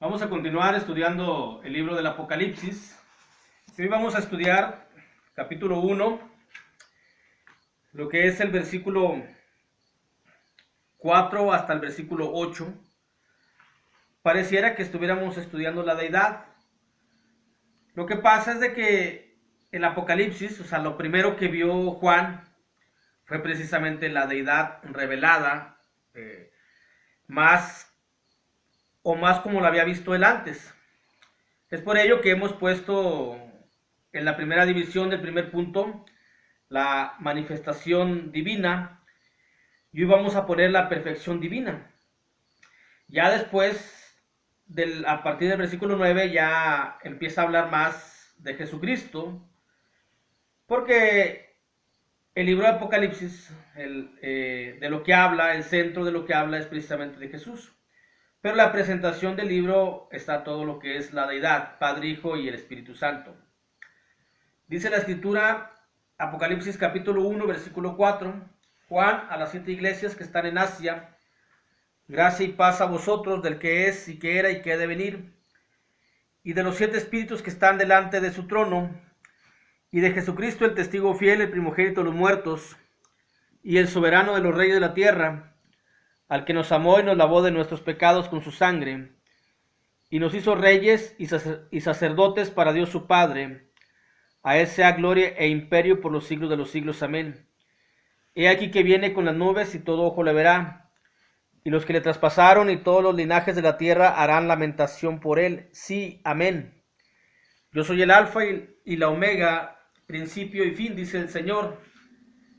Vamos a continuar estudiando el libro del Apocalipsis. Hoy vamos a estudiar capítulo 1, lo que es el versículo 4 hasta el versículo 8. Pareciera que estuviéramos estudiando la deidad. Lo que pasa es de que el Apocalipsis, lo primero que vio Juan fue precisamente la deidad revelada, más como la había visto él antes. Es por ello que hemos puesto en la primera división del primer punto la manifestación divina, y hoy vamos a poner la perfección divina. Ya después, a partir del versículo 9, ya empieza a hablar más de Jesucristo, porque el libro de Apocalipsis, de lo que habla, el centro de lo que habla es precisamente de Jesús. Pero la presentación del libro está todo lo que es la deidad, Padre, Hijo y el Espíritu Santo. Dice la Escritura, Apocalipsis capítulo 1, versículo 4, Juan, a las 7 iglesias que están en Asia, gracia y paz a vosotros del que es y que era y que ha de venir, y de los 7 espíritus que están delante de su trono, y de Jesucristo el testigo fiel, el primogénito de los muertos, y el soberano de los reyes de la tierra, al que nos amó y nos lavó de nuestros pecados con su sangre, y nos hizo reyes y sacerdotes para Dios su Padre. A él sea gloria e imperio por los siglos de los siglos. Amén. He aquí que viene con las nubes y todo ojo le verá, y los que le traspasaron y todos los linajes de la tierra harán lamentación por él. Sí, amén. Yo soy el alfa y la omega, principio y fin, dice el Señor,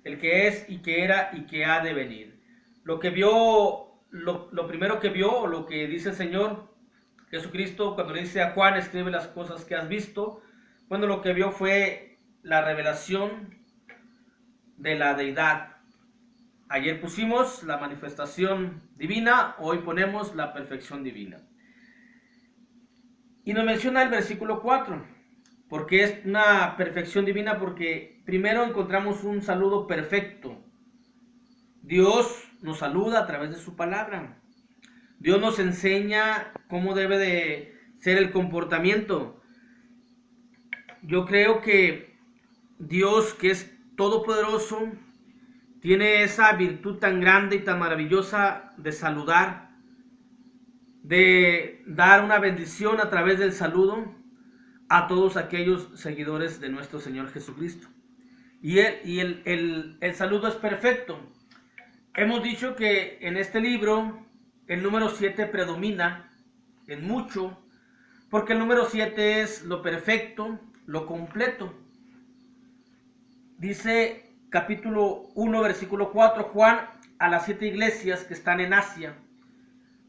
el que es y que era y que ha de venir. Lo primero que vio, lo que dice el Señor Jesucristo cuando le dice a Juan, escribe las cosas que has visto. Bueno, lo que vio fue la revelación de la deidad. Ayer pusimos la manifestación divina, hoy ponemos la perfección divina. Y nos menciona el versículo 4, porque es una perfección divina, porque primero encontramos un saludo perfecto. Dios nos saluda a través de su palabra. Dios nos enseña cómo debe de ser el comportamiento. Yo creo que Dios, que es todopoderoso, tiene esa virtud tan grande y tan maravillosa de saludar, de dar una bendición a través del saludo a todos aquellos seguidores de nuestro Señor Jesucristo. Y el saludo es perfecto. Hemos dicho que en este libro el número 7 predomina en mucho, porque el número 7 es lo perfecto, lo completo. Dice capítulo 1, versículo 4, Juan, a las 7 iglesias que están en Asia.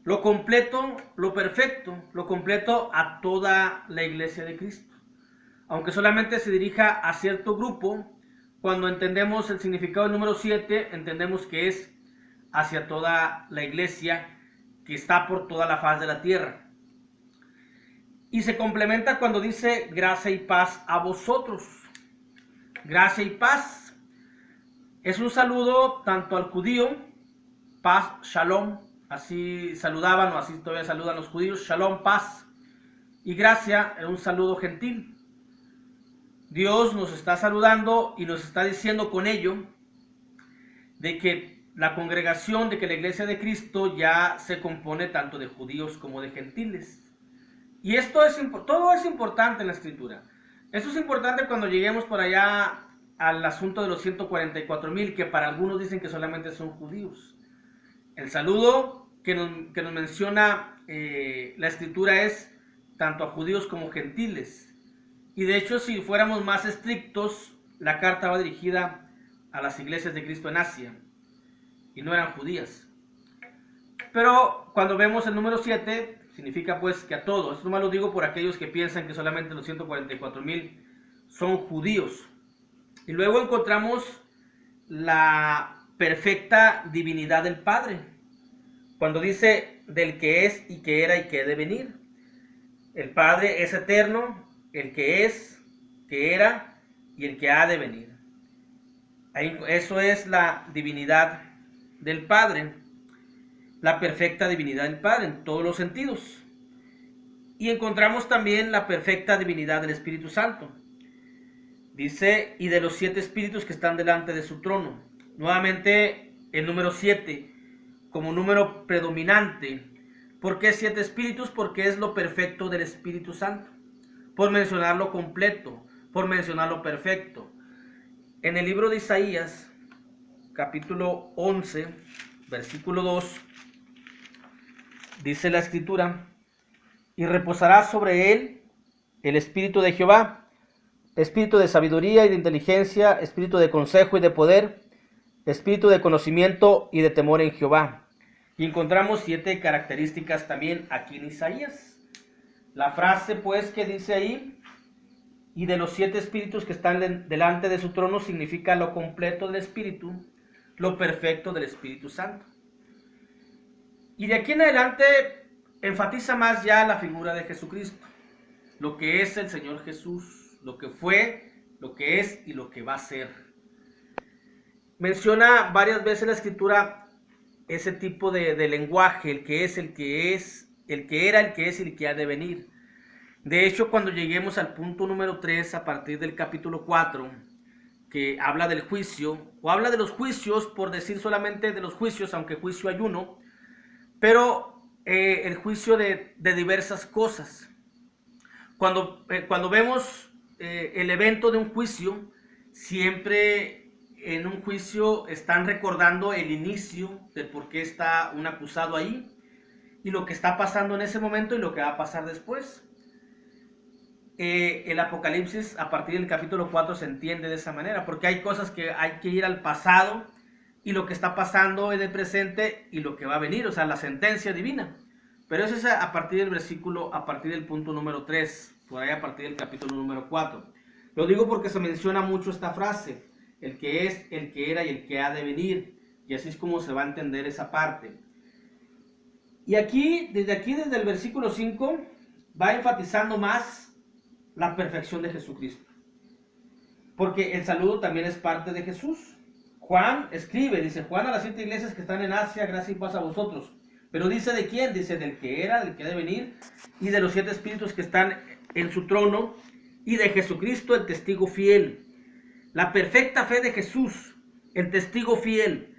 Lo completo, lo perfecto, lo completo a toda la iglesia de Cristo. Aunque solamente se dirija a cierto grupo, cuando entendemos el significado del número 7, entendemos que es hacia toda la iglesia que está por toda la faz de la tierra. Y se complementa cuando dice gracia y paz a vosotros. Gracia y paz es un saludo tanto al judío, paz, shalom, así saludaban o así todavía saludan los judíos, shalom, paz, y gracia es un saludo gentil. Dios nos está saludando y nos está diciendo con ello de que la congregación, de que la iglesia de Cristo ya se compone tanto de judíos como de gentiles. Y todo es importante en la Escritura. Esto es importante cuando lleguemos por allá al asunto de los 144,000, que para algunos dicen que solamente son judíos. El saludo que nos menciona la Escritura es tanto a judíos como gentiles. Y de hecho, si fuéramos más estrictos, la carta va dirigida a las iglesias de Cristo en Asia, y no eran judías. Pero cuando vemos el número 7, significa pues que a todos. Esto nomás lo digo por aquellos que piensan que solamente los 144,000 son judíos. Y luego encontramos la perfecta divinidad del Padre, cuando dice del que es y que era y que ha de venir. El Padre es eterno, el que es, que era y el que ha de venir. Eso es la divinidad del Padre, la perfecta divinidad del Padre en todos los sentidos. Y encontramos también la perfecta divinidad del Espíritu Santo. Dice, y de los 7 espíritus que están delante de su trono. Nuevamente el número 7 como número predominante. ¿Por qué 7 espíritus? Porque es lo perfecto del Espíritu Santo. Por mencionarlo completo, por mencionarlo perfecto. En el libro de Isaías, capítulo 11, versículo 2, dice la Escritura, y reposará sobre él el Espíritu de Jehová, Espíritu de sabiduría y de inteligencia, Espíritu de consejo y de poder, Espíritu de conocimiento y de temor en Jehová. Y encontramos 7 características también aquí en Isaías. La frase pues que dice ahí, y de los 7 espíritus que están delante de su trono, significa lo completo del Espíritu, lo perfecto del Espíritu Santo. Y de aquí en adelante enfatiza más ya la figura de Jesucristo, lo que es el Señor Jesús, lo que fue, lo que es y lo que va a ser. Menciona varias veces la Escritura ese tipo de lenguaje, el que es, el que era, el que es y el que ha de venir. De hecho, cuando lleguemos al punto número 3, a partir del capítulo 4, que habla del juicio, o habla de los juicios, por decir solamente de los juicios, aunque juicio hay uno, pero el juicio de diversas cosas. Cuando vemos el evento de un juicio, siempre en un juicio están recordando el inicio de por qué está un acusado ahí, y lo que está pasando en ese momento y lo que va a pasar después. El Apocalipsis a partir del capítulo 4 se entiende de esa manera, porque hay cosas que hay que ir al pasado y lo que está pasando en el presente y lo que va a venir, o sea, la sentencia divina. Pero eso es a partir del versículo, a partir del punto número 3, por ahí a partir del capítulo número 4. Lo digo porque se menciona mucho esta frase, el que es, el que era y el que ha de venir, y así es como se va a entender esa parte. Y desde el versículo 5, va enfatizando más la perfección de Jesucristo, porque el saludo también es parte de Jesús. Juan escribe, dice, Juan a las 7 iglesias que están en Asia, gracia y paz a vosotros. Pero dice de quién, dice del que era, del que ha de venir, y de los 7 espíritus que están en su trono, y de Jesucristo, el testigo fiel. La perfecta fe de Jesús, el testigo fiel.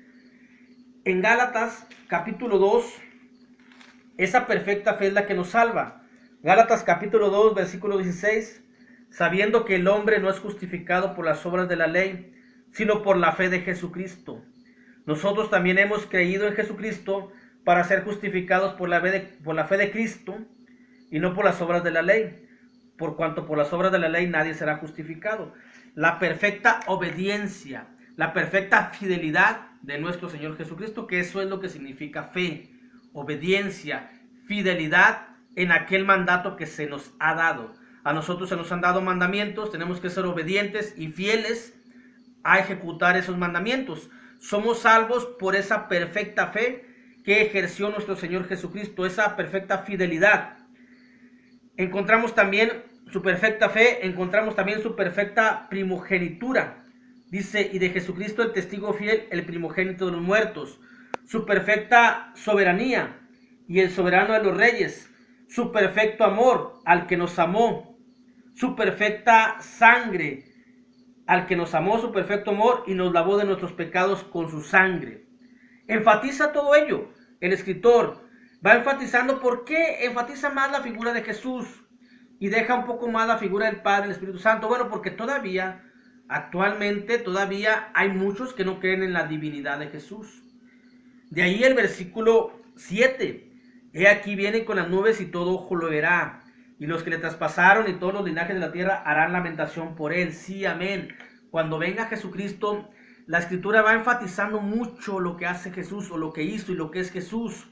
En Gálatas capítulo 2, esa perfecta fe es la que nos salva. Gálatas capítulo 2, versículo 16, sabiendo que el hombre no es justificado por las obras de la ley, sino por la fe de Jesucristo. Nosotros también hemos creído en Jesucristo para ser justificados por la fe de Cristo y no por las obras de la ley, por cuanto por las obras de la ley nadie será justificado. La perfecta obediencia, la perfecta fidelidad de nuestro Señor Jesucristo, que eso es lo que significa fe, obediencia, fidelidad en aquel mandato que se nos ha dado. A nosotros se nos han dado mandamientos, tenemos que ser obedientes y fieles a ejecutar esos mandamientos. Somos salvos por esa perfecta fe que ejerció nuestro Señor Jesucristo, esa perfecta fidelidad. Encontramos también su perfecta fe, encontramos también su perfecta primogenitura. Dice, y de Jesucristo el testigo fiel, el primogénito de los muertos. Su perfecta soberanía y el soberano de los reyes. Su perfecto amor al que nos amó, su perfecta sangre al que nos amó, su perfecto amor y nos lavó de nuestros pecados con su sangre. Enfatiza todo ello. El escritor va enfatizando. ¿Por qué enfatiza más la figura de Jesús y deja un poco más la figura del Padre y del Espíritu Santo? Bueno, porque actualmente hay muchos que no creen en la divinidad de Jesús. De ahí el versículo 7. He aquí viene con las nubes y todo ojo lo verá, y los que le traspasaron y todos los linajes de la tierra harán lamentación por él. Sí, amén. Cuando venga Jesucristo, la Escritura va enfatizando mucho lo que hace Jesús, o lo que hizo y lo que es Jesús,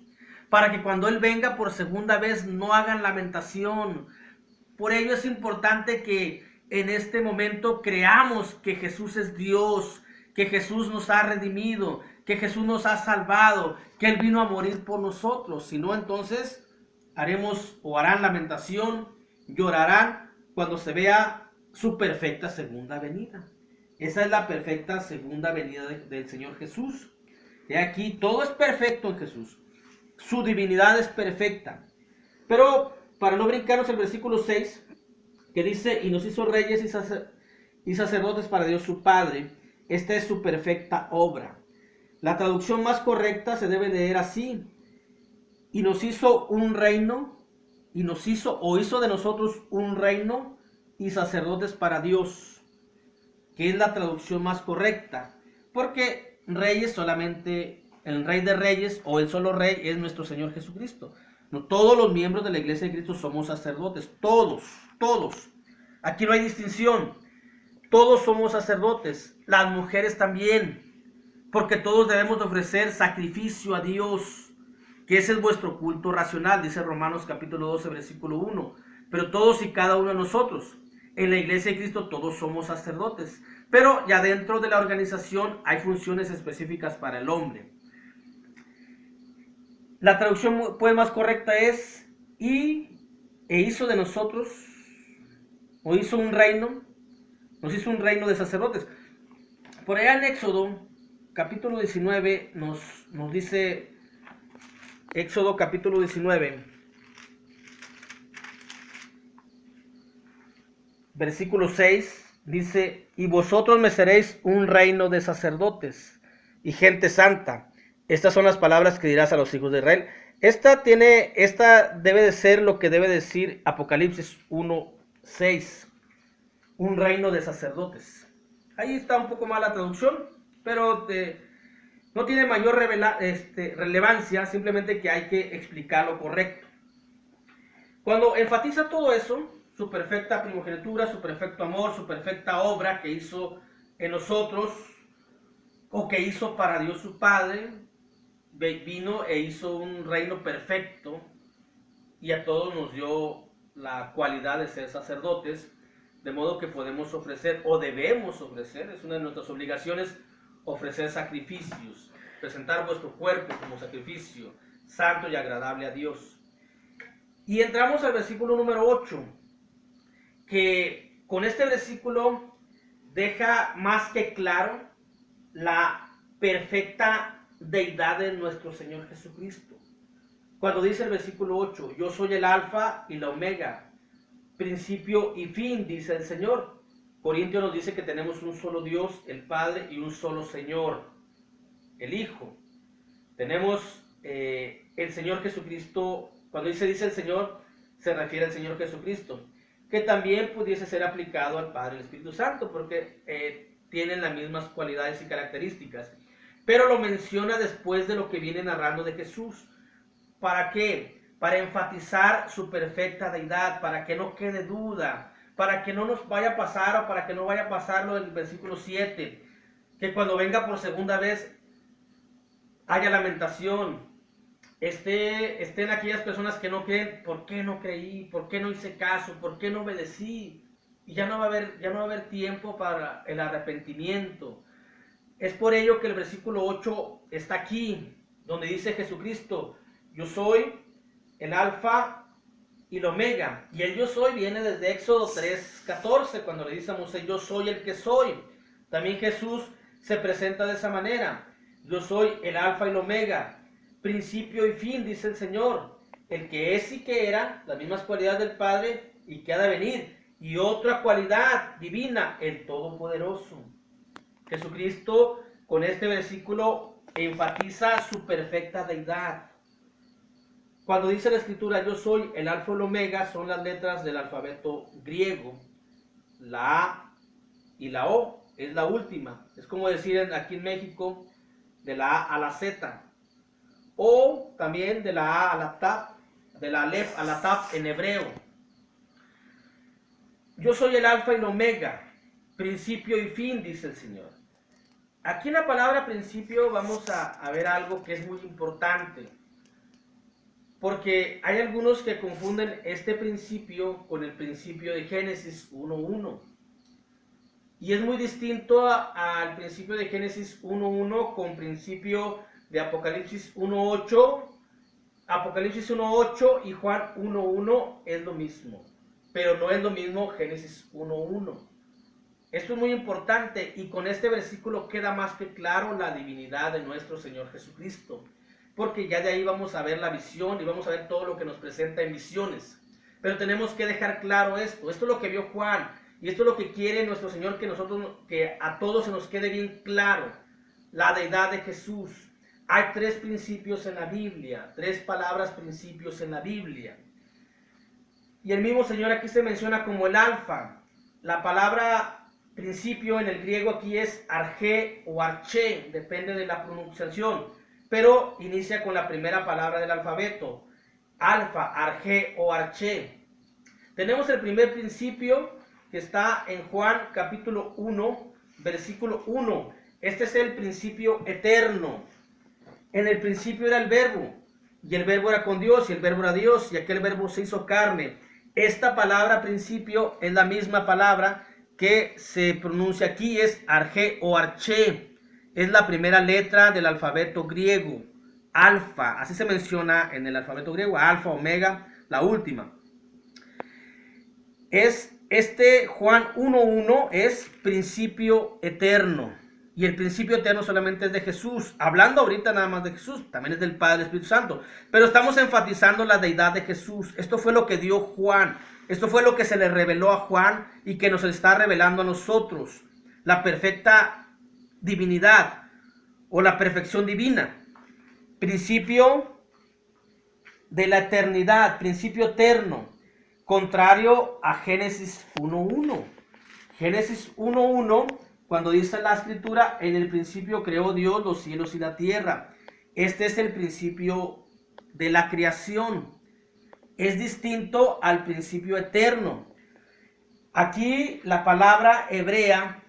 para que cuando Él venga por segunda vez no hagan lamentación. Por ello es importante que en este momento creamos que Jesús es Dios, que Jesús nos ha redimido, que Jesús nos ha salvado, que Él vino a morir por nosotros. Si no, entonces harán lamentación, llorarán cuando se vea su perfecta segunda venida. Esa es la perfecta segunda venida del Señor Jesús. He aquí, todo es perfecto en Jesús. Su divinidad es perfecta. Pero para no brincarnos el versículo 6, que dice, y nos hizo reyes y sacerdotes para Dios su Padre. Esta es su perfecta obra. La traducción más correcta se debe leer así: y nos hizo un reino, y nos hizo, o hizo de nosotros un reino y sacerdotes para Dios, que es la traducción más correcta, porque reyes solamente, el rey de reyes o el solo rey es nuestro Señor Jesucristo. No, todos los miembros de la iglesia de Cristo somos sacerdotes, todos. Aquí no hay distinción, todos somos sacerdotes, las mujeres también, porque todos debemos de ofrecer sacrificio a Dios, que ese es vuestro culto racional, dice Romanos capítulo 12, versículo 1. Pero todos y cada uno de nosotros, en la iglesia de Cristo, todos somos sacerdotes. Pero ya dentro de la organización hay funciones específicas para el hombre. La traducción pues más correcta es, e hizo de nosotros, o hizo un reino, nos hizo un reino de sacerdotes. Por allá en Éxodo capítulo 19 nos dice, Éxodo capítulo 19, versículo 6, dice, y vosotros me seréis un reino de sacerdotes y gente santa. Estas son las palabras que dirás a los hijos de Israel. Esta debe de ser lo que debe decir Apocalipsis 1:6, un reino de sacerdotes. Ahí está un poco mal la traducción, pero no tiene mayor relevancia, simplemente que hay que explicar lo correcto. Cuando enfatiza todo eso, su perfecta primogenitura, su perfecto amor, su perfecta obra que hizo en nosotros, o que hizo para Dios su Padre, vino e hizo un reino perfecto y a todos nos dio la cualidad de ser sacerdotes, de modo que podemos ofrecer, o debemos ofrecer, es una de nuestras obligaciones, ofrecer sacrificios, presentar vuestro cuerpo como sacrificio santo y agradable a Dios. Y entramos al versículo número 8, que con este versículo deja más que claro la perfecta deidad de nuestro Señor Jesucristo. Cuando dice el versículo 8, yo soy el alfa y la omega, principio y fin, dice el Señor. Corintios nos dice que tenemos un solo Dios, el Padre, y un solo Señor, el Hijo. Tenemos el Señor Jesucristo. Cuando dice el Señor, se refiere al Señor Jesucristo, que también pudiese ser aplicado al Padre y al Espíritu Santo, porque tienen las mismas cualidades y características. Pero lo menciona después de lo que viene narrando de Jesús. ¿Para qué? Para enfatizar su perfecta deidad, para que no quede duda, para que no nos vaya a pasar, o para que no vaya a pasar lo del versículo 7, que cuando venga por segunda vez haya lamentación, estén aquellas personas que no creen. ¿Por qué no creí? ¿Por qué no hice caso? ¿Por qué no obedecí? Y ya no va a haber tiempo para el arrepentimiento. Es por ello que el versículo 8 está aquí, donde dice Jesucristo, yo soy el alfa y el omega. Y el yo soy viene desde Éxodo 3:14, cuando le dice a Moisés, yo soy el que soy. También Jesús se presenta de esa manera. Yo soy el alfa y el omega, principio y fin, dice el Señor. El que es y que era, las mismas cualidades del Padre y que ha de venir. Y otra cualidad divina, el Todopoderoso. Jesucristo con este versículo enfatiza su perfecta deidad. Cuando dice la Escritura, yo soy el alfa y el omega, son las letras del alfabeto griego. La A y la O es la última. Es como decir aquí en México, de la A a la Z. O también de la A a la Taf, de la Alef a la Taf en hebreo. Yo soy el alfa y el omega, principio y fin, dice el Señor. Aquí en la palabra principio vamos a ver algo que es muy importante, porque hay algunos que confunden este principio con el principio de Génesis 1:1. Y es muy distinto al principio de Génesis 1:1 con principio de Apocalipsis 1:8. Apocalipsis 1:8 y Juan 1:1 es lo mismo, pero no es lo mismo Génesis 1:1. Esto es muy importante y con este versículo queda más que claro la divinidad de nuestro Señor Jesucristo, porque ya de ahí vamos a ver la visión y vamos a ver todo lo que nos presenta en visiones. Pero tenemos que dejar claro esto. Esto es lo que vio Juan. Y esto es lo que quiere nuestro Señor, que a todos se nos quede bien claro. La deidad de Jesús. Hay tres principios en la Biblia. Tres palabras principios en la Biblia. Y el mismo Señor aquí se menciona como el alfa. La palabra principio en el griego aquí es arché o arché, depende de la pronunciación, pero inicia con la primera palabra del alfabeto, alfa, arché o arché. Tenemos el primer principio que está en Juan capítulo 1, versículo 1. Este es el principio eterno. En el principio era el verbo, y el verbo era con Dios, y el verbo era Dios, y aquel verbo se hizo carne. Esta palabra principio es la misma palabra que se pronuncia aquí, es arché o arché. Es la primera letra del alfabeto griego, alfa, así se menciona en el alfabeto griego, alfa, omega, la última. Juan 1.1 es principio eterno. Y el principio eterno solamente es de Jesús. Hablando ahorita nada más de Jesús, también es del Padre y del Espíritu Santo. Pero estamos enfatizando la deidad de Jesús. Esto fue lo que dio Juan. Esto fue lo que se le reveló a Juan y que nos está revelando a nosotros. La perfecta divinidad o la perfección divina. Principio de la eternidad, principio eterno. Contrario a Génesis 1.1. Génesis 1.1, cuando dice la escritura, en el principio creó Dios los cielos y la tierra. Este es el principio de la creación. Es distinto al principio eterno. Aquí la palabra hebrea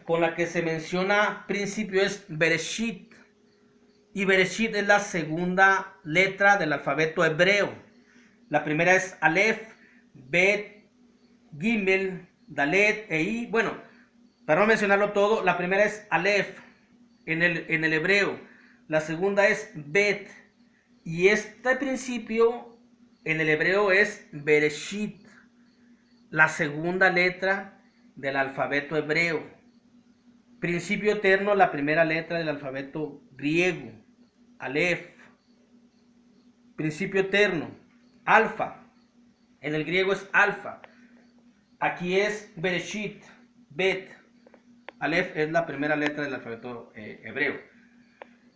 con la que se menciona principio es Bereshit. Y Bereshit es la segunda letra del alfabeto hebreo. La primera es Aleph, Bet, Gimel, Dalet, Ei. Bueno, para no mencionarlo todo, la primera es Aleph en el hebreo. La segunda es Bet. Y este principio en el hebreo es Bereshit, la segunda letra del alfabeto hebreo. Principio eterno, la primera letra del alfabeto griego, Aleph. Principio eterno, alfa. En el griego es alfa. Aquí es Bereshit, Bet. Aleph es la primera letra del alfabeto hebreo.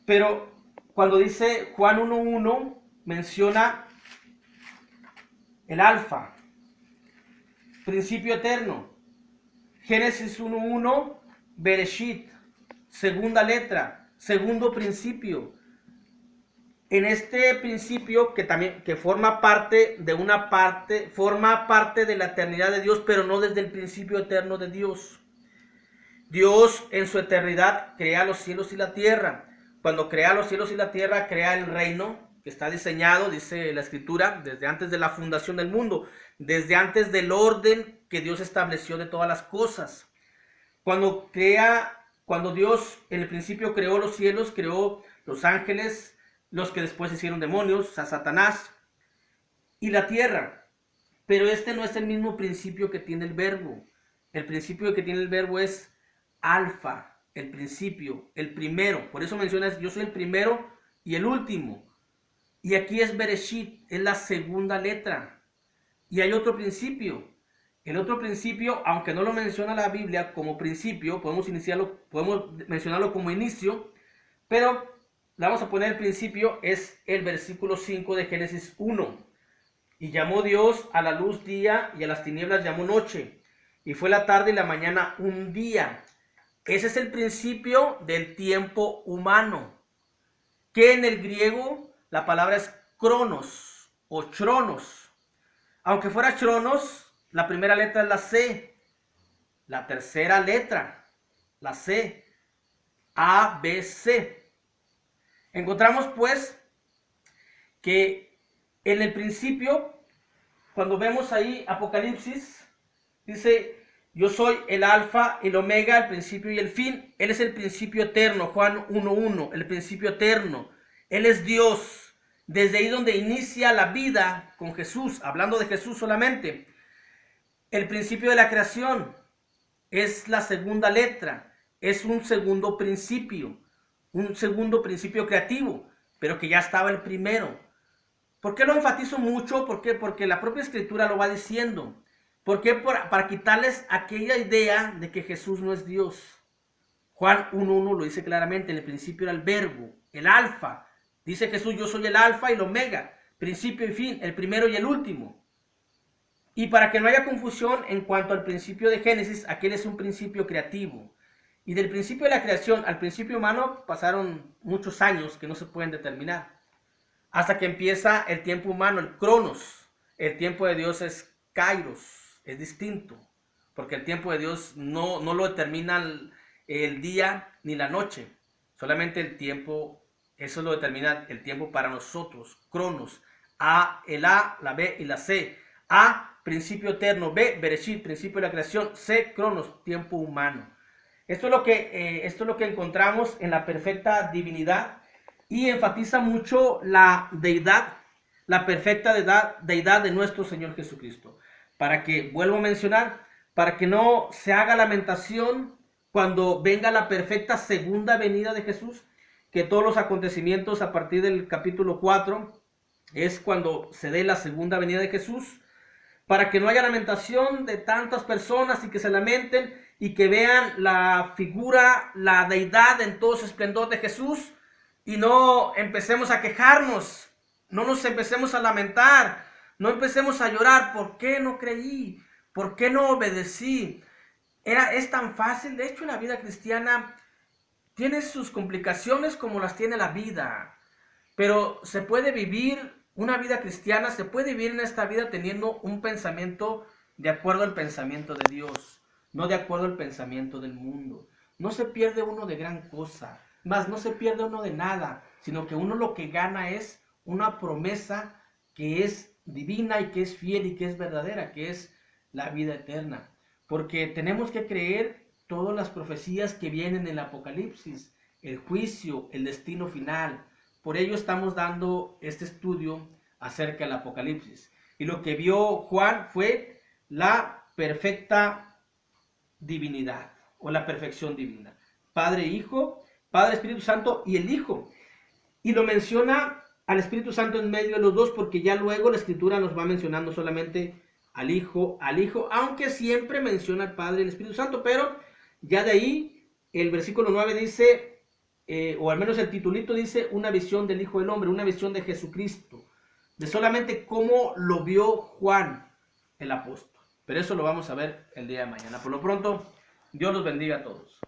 Pero cuando dice Juan 1.1, menciona el alfa, principio eterno. Génesis 1.1, Bereshit, segunda letra, segundo principio. En este principio que forma parte de la eternidad de Dios, pero no desde el principio eterno de Dios. Dios en su eternidad crea los cielos y la tierra. Cuando crea los cielos y la tierra, crea el reino que está diseñado, dice la escritura, desde antes de la fundación del mundo, desde antes del orden que Dios estableció de todas las cosas. Cuando Dios en el principio creó los cielos, creó los ángeles, los que después se hicieron demonios, a Satanás, y la tierra. Pero este no es el mismo principio que tiene el verbo. El principio que tiene el verbo es alfa, el principio, el primero. Por eso mencionas, yo soy el primero y el último. Y aquí es Bereshit, es la segunda letra. Y hay otro principio. El otro principio, aunque no lo menciona la Biblia como principio, podemos mencionarlo como inicio, pero le vamos a poner el principio, es el versículo 5 de Génesis 1. Y llamó Dios a la luz día y a las tinieblas llamó noche. Y fue la tarde y la mañana un día. Ese es el principio del tiempo humano. Que en el griego la palabra es cronos o chronos. Aunque fuera chronos, la primera letra es la C. La tercera letra, la C. A, B, C. Encontramos pues que en el principio, cuando vemos ahí Apocalipsis, dice, yo soy el alfa, el omega, el principio y el fin. Él es el principio eterno, Juan 1.1, el principio eterno. Él es Dios, desde ahí donde inicia la vida con Jesús, hablando de Jesús solamente. El principio de la creación es la segunda letra, es un segundo principio creativo, pero que ya estaba el primero. ¿Por qué lo enfatizo mucho? ¿Por qué? Porque la propia Escritura lo va diciendo. ¿Por qué? Para quitarles aquella idea de que Jesús no es Dios. Juan 1.1 lo dice claramente, en el principio era el verbo, el alfa. Dice Jesús, yo soy el alfa y el omega, principio y fin, el primero y el último. Y para que no haya confusión en cuanto al principio de Génesis, aquel es un principio creativo. Y del principio de la creación al principio humano pasaron muchos años que no se pueden determinar. Hasta que empieza el tiempo humano, el cronos. El tiempo de Dios es kairos, es distinto. Porque el tiempo de Dios no lo determina el día ni la noche. Solamente el tiempo, eso lo determina el tiempo para nosotros. Cronos, el A, la B y la C. A, principio eterno. B, Bereshit, principio de la creación. C, cronos, tiempo humano. Esto es lo que encontramos en la perfecta divinidad y enfatiza mucho la deidad, la perfecta deidad de nuestro Señor Jesucristo. Para que, vuelvo a mencionar, para que no se haga lamentación cuando venga la perfecta segunda venida de Jesús, que todos los acontecimientos a partir del capítulo 4 es cuando se dé la segunda venida de Jesús, para que no haya lamentación de tantas personas y que se lamenten y que vean la figura, la deidad en todo su esplendor de Jesús y no empecemos a quejarnos, no nos empecemos a lamentar, no empecemos a llorar, ¿por qué no creí? ¿Por qué no obedecí? Es tan fácil. De hecho, la vida cristiana tiene sus complicaciones como las tiene la vida, pero se puede vivir una vida cristiana, se puede vivir en esta vida teniendo un pensamiento de acuerdo al pensamiento de Dios, no de acuerdo al pensamiento del mundo. No se pierde uno de gran cosa, más no se pierde uno de nada, sino que uno lo que gana es una promesa que es divina y que es fiel y que es verdadera, que es la vida eterna. Porque tenemos que creer todas las profecías que vienen en el Apocalipsis, el juicio, el destino final. Por ello estamos dando este estudio acerca del Apocalipsis. Y lo que vio Juan fue la perfecta divinidad o la perfección divina. Padre, Hijo, Padre, Espíritu Santo y el Hijo. Y lo menciona al Espíritu Santo en medio de los dos porque ya luego la Escritura nos va mencionando solamente al Hijo, aunque siempre menciona al Padre y el Espíritu Santo, pero ya de ahí el versículo 9 dice, o al menos el titulito dice, una visión del Hijo del Hombre, una visión de Jesucristo, de solamente cómo lo vio Juan el apóstol. Pero eso lo vamos a ver el día de mañana. Por lo pronto, Dios los bendiga a todos.